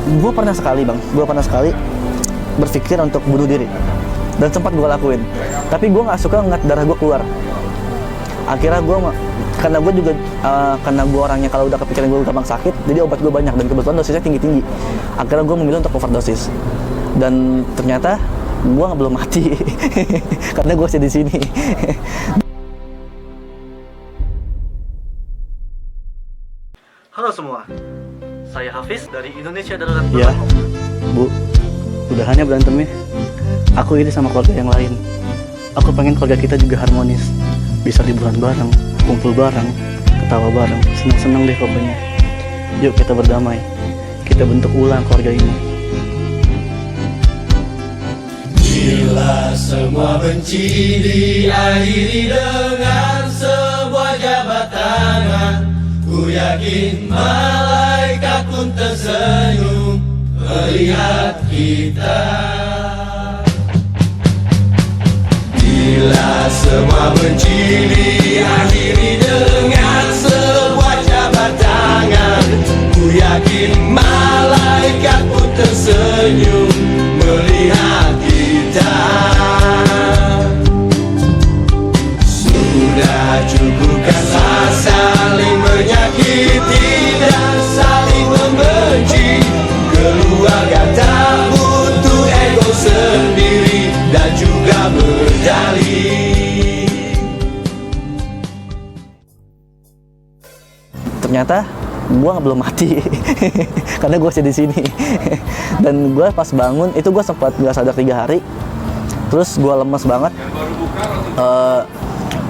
gue pernah sekali berpikir untuk bunuh diri, dan sempat gue lakuin. Tapi gue nggak suka ngeliat darah gue keluar. Akhirnya karena gue juga karena gue orangnya kalau udah kepikiran gue gampang sakit, jadi obat gue banyak dan kebetulan dosisnya tinggi. Akhirnya gue memilih untuk overdosis, dan ternyata gue belum mati karena gue masih di sini. Halo semua, saya Hafiz dari Indonesia Darurat. Ya, Bu, udahannya berantemnya. Aku iri sama keluarga yang lain. Aku pengen keluarga kita juga harmonis, bisa liburan bareng, kumpul bareng, ketawa bareng, senang-senang deh pokoknya. Yuk kita berdamai, kita bentuk ulang keluarga ini. Bila semua benci diakhiri dengan sebuah jabat tangan, ku yakin malaikat pun tersenyum melihat kita. Bila semua benci diakhiri dengan sebuah jabat tangan, ku yakin malaikat pun tersenyum melihat kita. Sudah cukupkanlah saling menyakiti dan saling membenci. Keluarga tak butuh ego sendiri dan juga berdalih. Ternyata gue belum mati karena gue masih di sini. Dan gue pas bangun itu gue sempat nggak sadar 3 hari, terus gue lemes banget.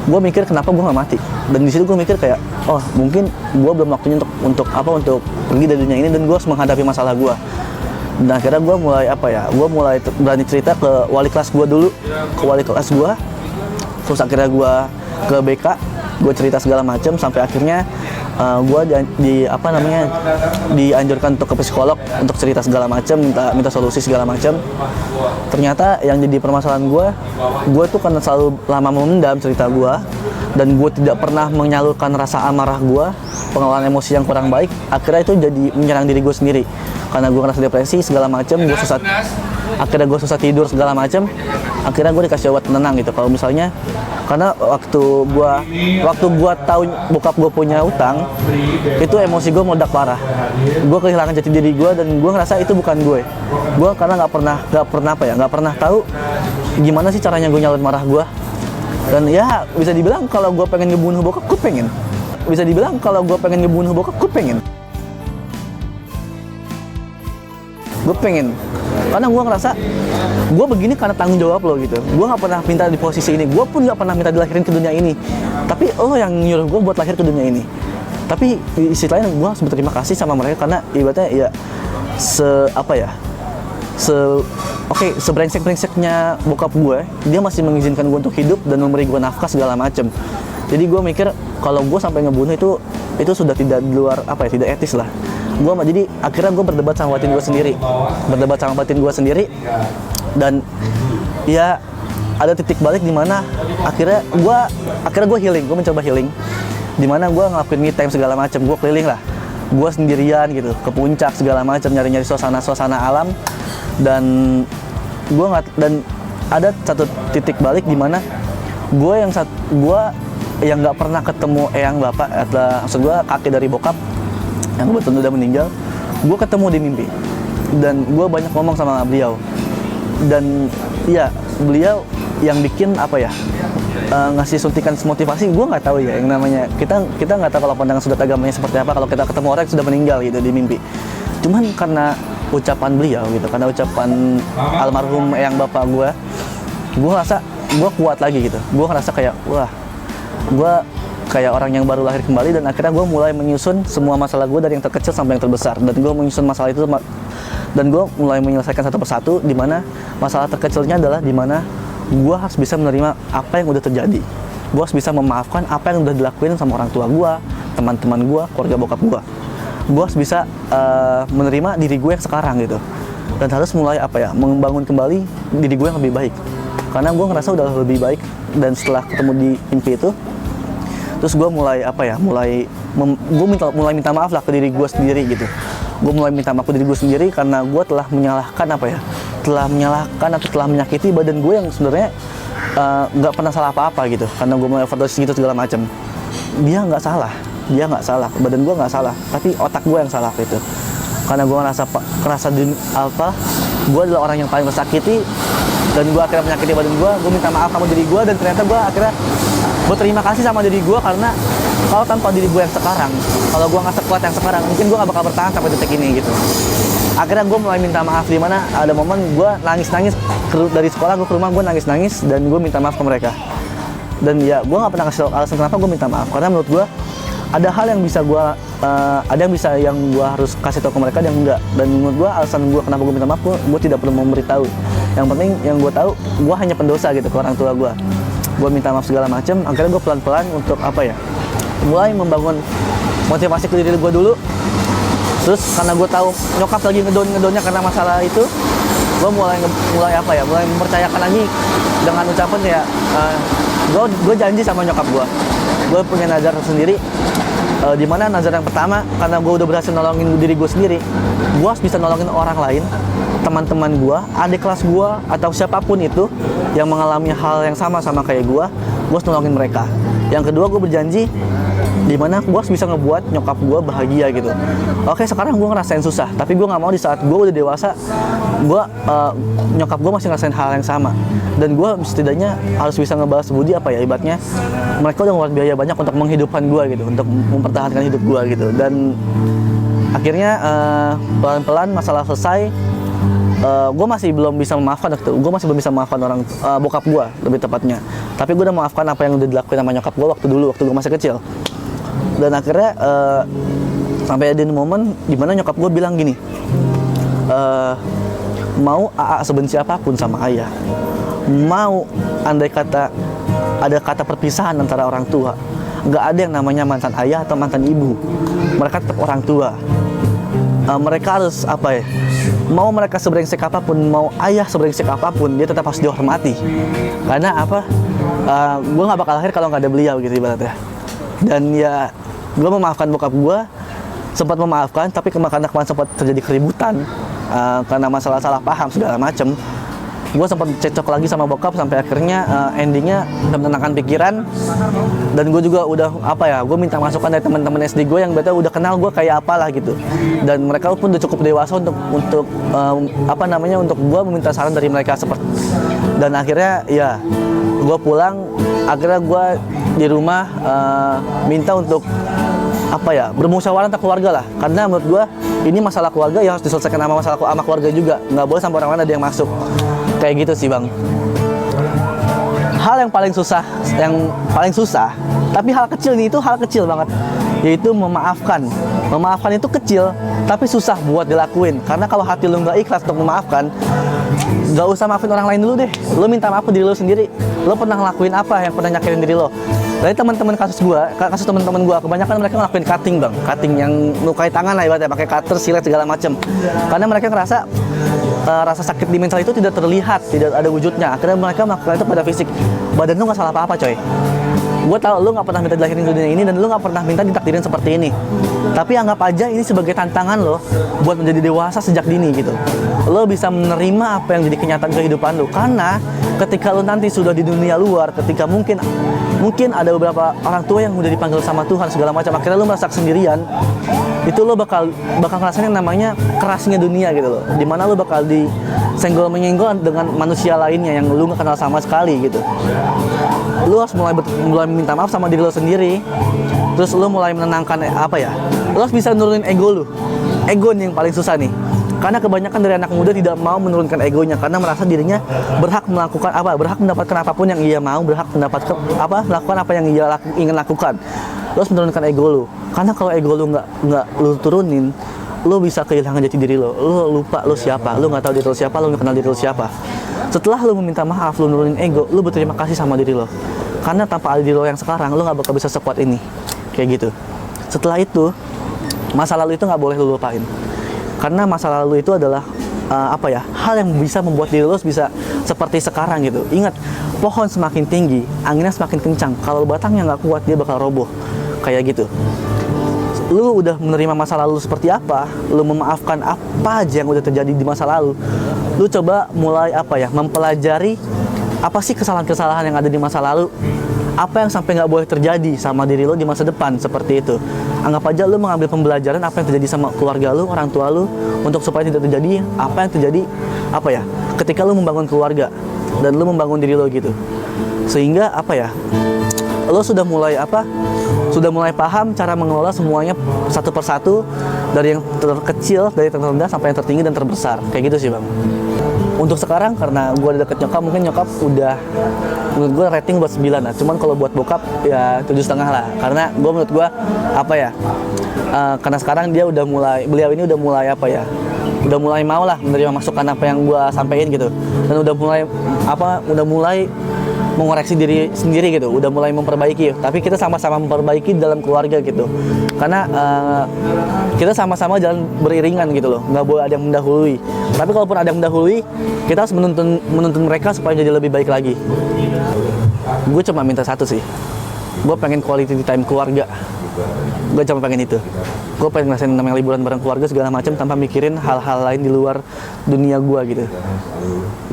Gue mikir kenapa gue nggak mati, dan di situ gue mikir kayak, oh mungkin gue belum waktunya untuk pergi dari dunia ini, dan gue harus menghadapi masalah gue. Dan akhirnya gue mulai berani cerita ke wali kelas gue dulu, terus akhirnya gue ke BK, gue cerita segala macam sampai akhirnya gue dianjurkan untuk ke psikolog untuk cerita segala macam, minta solusi segala macam. Ternyata yang jadi permasalahan gue tuh karena selalu lama memendam cerita gue, dan gue tidak pernah menyalurkan rasa amarah gue, pengelolaan emosi yang kurang baik. Akhirnya itu jadi menyerang diri gue sendiri, karena gue ngerasa depresi segala macam, akhirnya gue susah tidur segala macam. Akhirnya gue dikasih obat penenang gitu. Kalau misalnya, karena waktu gue tahu bokap gue punya utang, itu emosi gue meledak parah. Gue kehilangan jati diri gue, dan gue ngerasa itu bukan gue. Gue karena nggak pernah tahu gimana sih caranya gue nyalurin marah gue. Dan ya bisa dibilang kalau gue pengen ngebunuh bokap, gue pengen. Karena gue ngerasa gue begini karena tanggung jawab lo gitu. Gue nggak pernah minta di posisi ini, gue pun nggak pernah minta dilahirin ke dunia ini, tapi lo yang nyuruh gue buat lahir ke dunia ini. Tapi di sisi lain gue harus berterima kasih sama mereka, karena ibaratnya ya sebrengsek-brengseknya bokap gue, dia masih mengizinkan gue untuk hidup dan memberi gue nafkah segala macem. Jadi gue mikir kalau gue sampai ngebunuh itu sudah tidak di luar tidak etis lah. Jadi akhirnya gue berdebat sama batin gue sendiri, dan ya ada titik balik di mana akhirnya gue healing, gue mencoba healing, di mana gue ngelakuin me time segala macam. Gue keliling lah, gue sendirian gitu ke puncak segala macam, nyari suasana alam, dan ada satu titik balik di mana gue yang nggak pernah ketemu eyang bapak, maksud gue kakek dari bokap yang kebetulan udah meninggal, gue ketemu di mimpi, dan gue banyak ngomong sama beliau. Dan ya beliau yang bikin ngasih suntikan motivasi. Gue nggak tahu ya, yang namanya kita nggak tahu kalau pandangan sudut agamanya seperti apa kalau kita ketemu orang yang sudah meninggal gitu di mimpi. Cuman karena ucapan beliau gitu, karena ucapan almarhum eyang bapak gue ngerasa gue kuat lagi gitu. Gue ngerasa kayak gue kayak orang yang baru lahir kembali, dan akhirnya gue mulai menyusun semua masalah gue dari yang terkecil sampai yang terbesar. Dan gue menyusun masalah itu, dan gue mulai menyelesaikan satu persatu, di mana masalah terkecilnya adalah di mana gue harus bisa menerima apa yang udah terjadi. Gue harus bisa memaafkan apa yang udah dilakuin sama orang tua gue, teman-teman gue, keluarga bokap gue. Gue harus bisa menerima diri gue yang sekarang gitu, dan harus mulai membangun kembali diri gue yang lebih baik, karena gue ngerasa udah lebih baik. Dan setelah ketemu di mimpi itu, terus gue mulai mulai minta maaf lah ke diri gue sendiri gitu. gue mulai minta maaf ke diri gue sendiri karena gue telah menyalahkan telah menyalahkan atau telah menyakiti badan gue yang sebenarnya nggak pernah salah apa-apa gitu. Karena gue mulai overdosis gitu segala macam. Dia nggak salah, badan gue nggak salah, tapi otak gue yang salah gitu. Karena gue ngerasa gue adalah orang yang paling tersakiti, dan gue akhirnya menyakiti badan gue minta maaf sama diri gue, dan ternyata gue akhirnya berterima kasih sama diri gue karena kalau tanpa diri gue yang sekarang, kalau gue nggak sekuat yang sekarang, mungkin gue nggak bakal bertahan sampai detik ini gitu. Akhirnya gue mulai minta maaf, di mana ada momen gue nangis-nangis dari sekolah gue ke rumah, gue nangis-nangis dan gue minta maaf ke mereka. Dan ya gue nggak pernah kasih alasan kenapa gue minta maaf, karena menurut gue ada hal yang bisa yang gue harus kasih tahu ke mereka, yang enggak. Dan menurut gue alasan gue kenapa gue minta maaf, gue tidak perlu memberitahu. Yang penting yang gue tahu, gue hanya pendosa gitu ke orang tua gue. Gue minta maaf segala macam. Akhirnya gue pelan-pelan untuk mulai membangun motivasi ke diri gue dulu. Terus karena gue tahu nyokap lagi ngedonnya karena masalah itu, gue mulai mempercayakan lagi dengan ucapan ya, gue janji sama nyokap gue punya nazar sendiri, di mana nazar yang pertama, karena gue udah berhasil nolongin diri gue sendiri, gue harus bisa nolongin orang lain, teman-teman gue, adik kelas gue, atau siapapun itu yang mengalami hal yang sama kayak gue harus nolongin mereka. Yang kedua, gue berjanji dimana gue harus bisa ngebuat nyokap gue bahagia gitu. Oke, sekarang gue ngerasain susah, tapi gue nggak mau di saat gue udah dewasa, nyokap gue masih ngerasain hal yang sama, dan gue setidaknya harus bisa ngebalas budi ibaratnya mereka udah ngeluarin biaya banyak untuk menghidupkan gue gitu, untuk mempertahankan hidup gue gitu. Dan akhirnya pelan-pelan masalah selesai. Gue masih belum bisa memaafkan orang bokap gue lebih tepatnya, tapi gue udah memaafkan apa yang udah dilakuin sama nyokap gue waktu gue masih kecil. Dan akhirnya sampai ada momen dimana nyokap gue bilang gini, mau AA sebenci apapun sama ayah, mau andai kata ada kata perpisahan antara orang tua, nggak ada yang namanya mantan ayah atau mantan ibu, mereka tetap orang tua. Mereka harus mau mereka sebrengsek apapun, mau ayah sebrengsek apapun, dia tetap harus dihormati. Karena gue nggak bakal lahir kalau nggak ada beliau gitu ibaratnya. Dan ya gue memaafkan bokap gue, sempat memaafkan, tapi karena kemarin sempat terjadi keributan karena masalah salah paham segala macem. Gue sempat cekcok lagi sama bokap sampai akhirnya endingnya menenangkan pikiran. Dan gue juga udah gue minta masukan dari teman-teman SD gue yang udah kenal gue kayak apalah gitu. Dan mereka pun udah cukup dewasa untuk gue meminta saran dari mereka dan akhirnya ya gue pulang. Akhirnya gue di rumah minta untuk bermusyawarah antar keluarga lah, karena menurut gue ini masalah keluarga yang harus diselesaikan sama keluarga juga, nggak boleh sampai orang lain ada yang masuk. Kayak gitu sih bang. Hal yang paling susah, tapi hal kecil nih, itu hal kecil banget, yaitu memaafkan. Memaafkan itu kecil, tapi susah buat dilakuin. Karena kalau hati lu nggak ikhlas untuk memaafkan, nggak usah maafin orang lain dulu deh. Lu minta maaf ke diri lu sendiri. Lu pernah ngelakuin apa yang pernah nyakitin diri lo? Dari teman-teman kasus teman-teman gua, kebanyakan mereka ngelakuin cutting bang, cutting yang lukai tangan lah ibaratnya, pakai cutter, silet segala macem. Karena mereka ngerasa rasa sakit di mental itu tidak terlihat, tidak ada wujudnya. Akhirnya mereka melakukan itu pada fisik. Badan lu nggak salah apa-apa coy. Gue tau lu nggak pernah minta dilahirin di dunia ini, dan lu nggak pernah minta ditakdirin seperti ini. Tapi anggap aja ini sebagai tantangan lo buat menjadi dewasa sejak dini gitu. Lo bisa menerima apa yang jadi kenyataan kehidupan lo. Karena ketika lo nanti sudah di dunia luar, ketika mungkin ada beberapa orang tua yang udah dipanggil sama Tuhan segala macam, akhirnya lo merasa sendirian, itu lo bakal ngerasain yang namanya kerasnya dunia gitu loh. Dimana lo bakal disenggol menyenggol dengan manusia lainnya yang lo nggak kenal sama sekali gitu. Lu harus mulai minta maaf sama diri lo sendiri. Terus lu mulai menenangkan lu harus bisa nurunin ego lu. Ego nih yang paling susah nih. Karena kebanyakan dari anak muda tidak mau menurunkan egonya karena merasa dirinya berhak mendapatkan apapun yang ia mau, melakukan apa yang ia ingin lakukan. Lu harus menurunkan ego lu. Karena kalau ego lu nggak lu turunin, lu bisa kehilangan jati diri lo. Lu lupa lu siapa, lu nggak tahu diri lo siapa, lu nggak kenal diri lo siapa. Setelah lu meminta maaf, lu nurunin ego, lu berterima kasih sama diri lo. Karena tanpa diri lo yang sekarang, lu nggak bakal bisa sekuat ini. Kayak gitu. Setelah itu, masa lalu itu nggak boleh lu lupain. Karena masa lalu itu adalah hal yang bisa membuat diri lo bisa seperti sekarang gitu. Ingat, pohon semakin tinggi, anginnya semakin kencang. Kalau batangnya nggak kuat, dia bakal roboh. Kayak gitu. lu udah menerima masa lalu seperti apa, lu memaafkan apa aja yang udah terjadi di masa lalu, lu coba mulai apa ya, mempelajari apa sih kesalahan-kesalahan yang ada di masa lalu, apa yang sampai nggak boleh terjadi sama diri lo di masa depan, seperti itu. Anggap aja lu mengambil pembelajaran apa yang terjadi sama keluarga lu, orang tua lu, untuk supaya tidak terjadi apa yang terjadi apa ya, ketika lu membangun keluarga dan lu membangun diri lo gitu. Sehingga apa ya, lo sudah mulai paham cara mengelola semuanya satu persatu, dari yang terkecil, dari yang terendah sampai yang tertinggi dan terbesar, kayak gitu sih bang. Untuk sekarang karena gue udah deket nyokap, mungkin nyokap udah, menurut gue rating buat 9 lah. Cuman kalau buat bokap ya 7,5 lah. Karena gue menurut gue apa ya, karena sekarang dia udah mulai, beliau ini udah mulai apa ya, udah mulai mau lah menerima masukan apa yang gue sampein gitu. Dan udah mulai mengoreksi diri sendiri gitu, udah mulai memperbaiki. Tapi kita sama-sama memperbaiki dalam keluarga gitu. Karena kita sama-sama jalan beriringan gitu loh, nggak boleh ada yang mendahului. Tapi kalaupun ada yang mendahului, kita harus menuntun mereka supaya jadi lebih baik lagi. Gue cuma minta satu sih, gue pengen quality time keluarga. Gue cuma pengen itu. Gue pengen ngerasain namanya liburan bareng keluarga segala macam tanpa mikirin hal-hal lain di luar dunia gue gitu.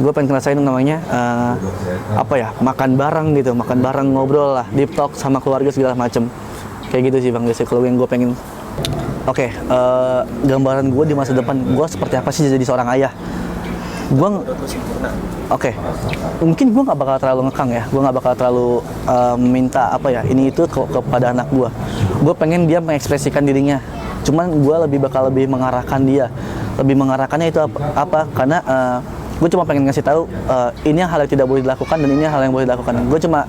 Gue pengen ngerasain namanya makan bareng gitu, makan bareng, ngobrol lah, deep talk sama keluarga segala macam. Kayak gitu sih bang, biasanya kalau yang gue pengen. Oke, gambaran gue di masa depan, gue seperti apa sih jadi seorang ayah? Mungkin gue nggak bakal terlalu ngekang ya, gue nggak bakal terlalu minta ini itu kepada anak gue. Gue pengen dia mengekspresikan dirinya, cuman gue lebih mengarahkan dia, lebih mengarahkannya itu apa? Karena gue cuma pengen ngasih tahu ini hal yang tidak boleh dilakukan dan ini hal yang boleh dilakukan. Gue cuma,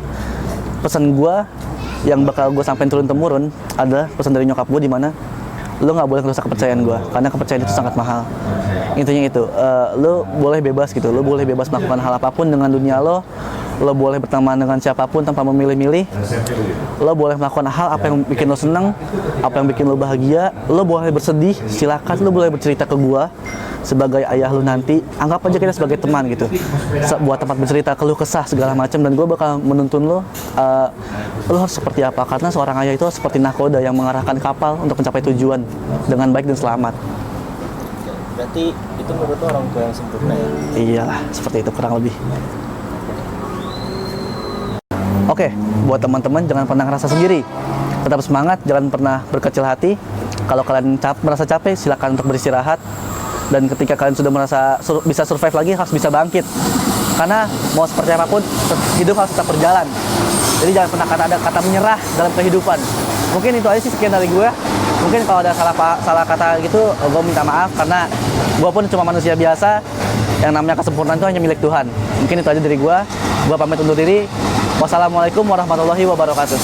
pesan gue yang bakal gue sampein turun temurun adalah pesan dari nyokap gue, di mana lo nggak boleh ngerusak kepercayaan gue, karena kepercayaan itu sangat mahal. Intinya itu, lo boleh bebas gitu, lo boleh bebas melakukan hal apapun dengan dunia lo boleh berteman dengan siapapun tanpa memilih-milih, lo boleh melakukan hal apa yang bikin lo senang, apa yang bikin lo bahagia, lo boleh bersedih, silakan, lo boleh bercerita ke gue sebagai ayah lo nanti. Anggap aja kita sebagai teman gitu, buat tempat bercerita, keluh kesah segala macam, dan gue bakal menuntun lo harus seperti apa, karena seorang ayah itu seperti nahkoda yang mengarahkan kapal untuk mencapai tujuan dengan baik dan selamat. Berarti itu menurut lo orang tua yang sempurna ya? Iyalah, seperti itu kurang lebih. Oke, buat teman-teman jangan pernah ngerasa sendiri. Tetap semangat, jangan pernah berkecil hati. Kalau kalian merasa capek, silakan untuk beristirahat. Dan ketika kalian sudah merasa bisa survive lagi, harus bisa bangkit. Karena mau seperti apapun, hidup harus tetap berjalan. Jadi jangan pernah ada kata menyerah dalam kehidupan. Mungkin itu aja sih, sekian dari gue. Mungkin kalau ada salah kata gitu, gue minta maaf, karena gue pun cuma manusia biasa. Yang namanya kesempurnaan itu hanya milik Tuhan. Mungkin itu aja dari gue. Gue pamit undur diri. Wassalamualaikum warahmatullahi wabarakatuh.